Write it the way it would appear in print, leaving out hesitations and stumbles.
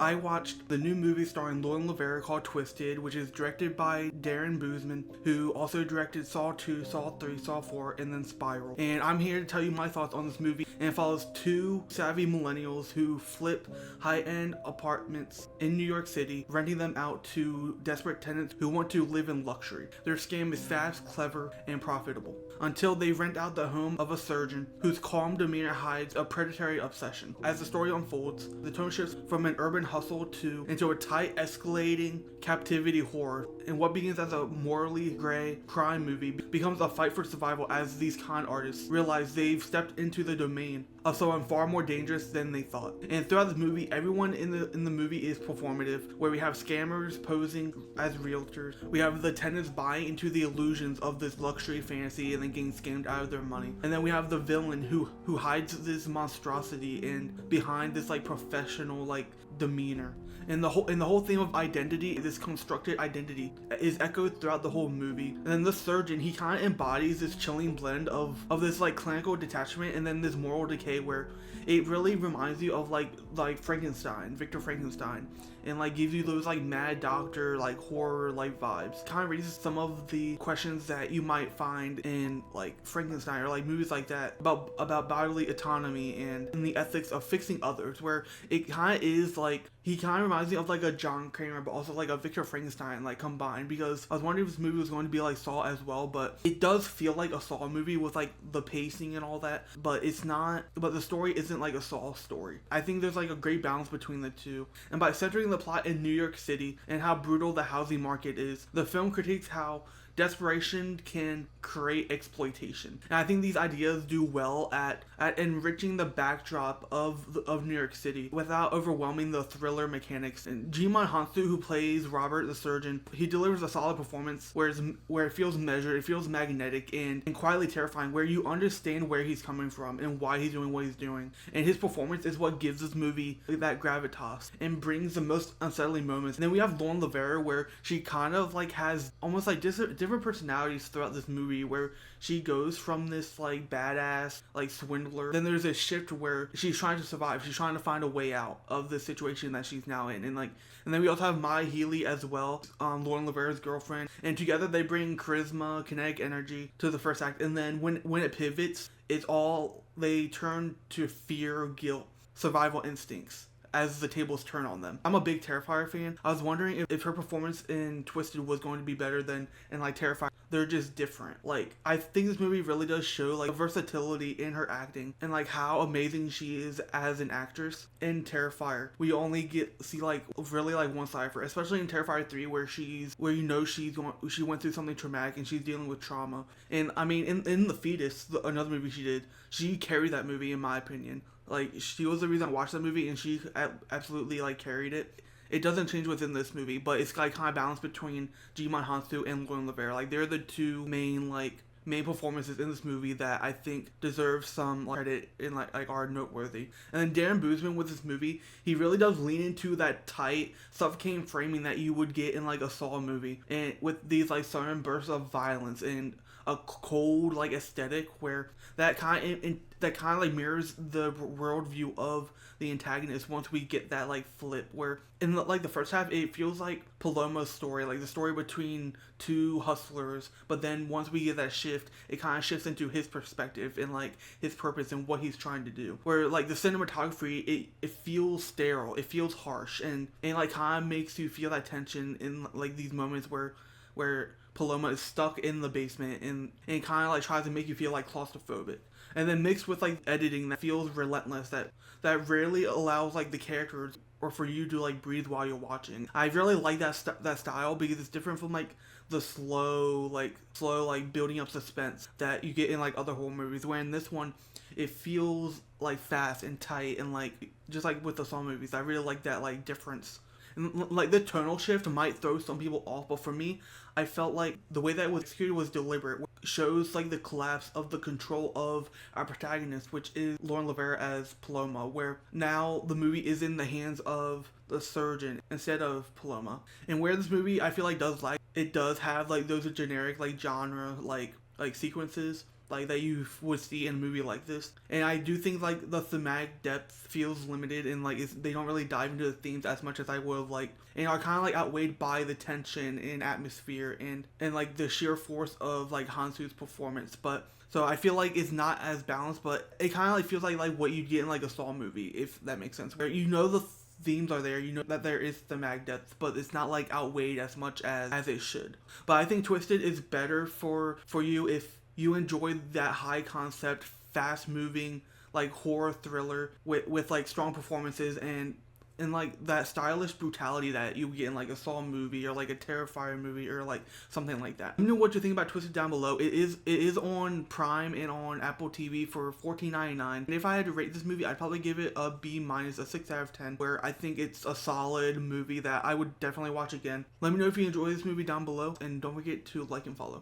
I watched the new movie starring Lauren Lavera called Twisted, which is directed by Darren Bousman, who also directed Saw 2, Saw 3, Saw 4, and then Spiral. And I'm here to tell you my thoughts on this movie, and it follows two savvy millennials who flip high-end apartments in New York City, renting them out to desperate tenants who want to live in luxury. Their scam is fast, clever, and profitable, until they rent out the home of a surgeon whose calm demeanor hides a predatory obsession. As the story unfolds, the tone shifts from an urban hustle into a tight, escalating captivity horror, and what begins as a morally gray crime movie becomes a fight for survival as these con artists realize they've stepped into the domain of someone far more dangerous than they thought. And throughout this movie, everyone in the movie is performative, where we have scammers posing as realtors, we have the tenants buying into the illusions of this luxury fantasy and then getting scammed out of their money, and then we have the villain who hides this monstrosity and behind this like professional like demeanor. And the whole theme of identity, this constructed identity, is echoed throughout the whole movie. And then the surgeon, he kind of embodies this chilling blend of this like clinical detachment and then this moral decay, where it really reminds you of like Frankenstein, Victor Frankenstein, and like gives you those like Mad Doctor like horror like vibes. Kind of raises some of the questions that you might find in like Frankenstein or like movies like that about bodily autonomy and the ethics of fixing others, where it kind of is like, he kind of reminds me of like a John Kramer, but also like a Victor Frankenstein like combined, because I was wondering if this movie was going to be like Saw as well, but it does feel like a Saw movie with like the pacing and all that, but it's not, but the story isn't like a Saw story. I think there's like a great balance between the two, and by centering the plot in New York City and how brutal the housing market is, the film critiques how desperation can create exploitation. And I think these ideas do well at enriching the backdrop of New York City without overwhelming the thriller mechanics. And Jimon Hansu, who plays Robert the surgeon, he delivers a solid performance where it feels measured, it feels magnetic and quietly terrifying, where you understand where he's coming from and why he's doing what he's doing. And his performance is what gives this movie that gravitas and brings the most unsettling moments. And then we have Lauren Lavera, where she kind of like has almost like different personalities throughout this movie, where she goes from this like badass like swindler, then there's a shift where she's trying to survive, she's trying to find a way out of the situation that she's now in, and then we also have Maya Healy as well, Lauren Lavera's girlfriend, and together they bring charisma, kinetic energy to the first act. And then when it pivots, it's all, they turn to fear, guilt, survival instincts as the tables turn on them. I'm a big Terrifier fan. I was wondering if her performance in Twisted was going to be better than in like Terrifier. They're just different. Like, I think this movie really does show like versatility in her acting and like how amazing she is as an actress. In Terrifier, we only see like really like one side of her, especially in Terrifier 3, where she went through something traumatic and she's dealing with trauma. And I mean, in The Fetus, another movie she did, she carried that movie in my opinion. Like, she was the reason I watched that movie, and she absolutely like carried it. It doesn't change within this movie, but it's like kind of balanced between Jimon Hansu and Lauren Lavera. Like, they're the two main performances in this movie that I think deserve some like credit and like are noteworthy. And then Darren Bousman with this movie, he really does lean into that tight, suffocating framing that you would get in like a Saw movie, and with these like sudden bursts of violence and a cold like aesthetic, where that kind of like mirrors the worldview of the antagonist. Once we get that like flip, where in the first half it feels like Paloma's story, like the story between two hustlers, but then once we get that shift, it kind of shifts into his perspective and like his purpose and what he's trying to do, where like the cinematography, it feels sterile, it feels harsh, and like kind of makes you feel that tension in like these moments where Paloma is stuck in the basement and kind of like tries to make you feel like claustrophobic. And then mixed with like editing that feels relentless, that rarely allows like the characters or for you to like breathe while you're watching. I really like that style, because it's different from like the slow building up suspense that you get in like other horror movies, where in this one it feels like fast and tight, and like just like with the Saw movies, I really like that like difference. And like the tonal shift might throw some people off, but for me, I felt like the way that it was executed was deliberate. It shows like the collapse of the control of our protagonist, which is Lauren Lavera as Paloma, where now the movie is in the hands of the surgeon instead of Paloma. And where this movie I feel like does like, it does have like those generic like genre like sequences like that you would see in a movie like this. And I do think like the thematic depth feels limited, and like they don't really dive into the themes as much as I would have liked, and are kind of like outweighed by the tension and atmosphere and like the sheer force of like Hansu's performance. But so I feel like it's not as balanced, but it kind of like feels like what you'd get in like a Saw movie, if that makes sense. Where you know the themes are there, you know that there is thematic depth, but it's not like outweighed as much as it should. But I think Twisted is better for you if you enjoy that high concept, fast moving like horror thriller with like strong performances and like that stylish brutality that you get in like a Saw movie or like a Terrifier movie or like something like that. Let me know what you think about Twisted down below. It is on Prime and on Apple TV for $14.99. And if I had to rate this movie, I'd probably give it a B minus, a 6 out of 10, where I think it's a solid movie that I would definitely watch again. Let me know if you enjoy this movie down below, and don't forget to like and follow.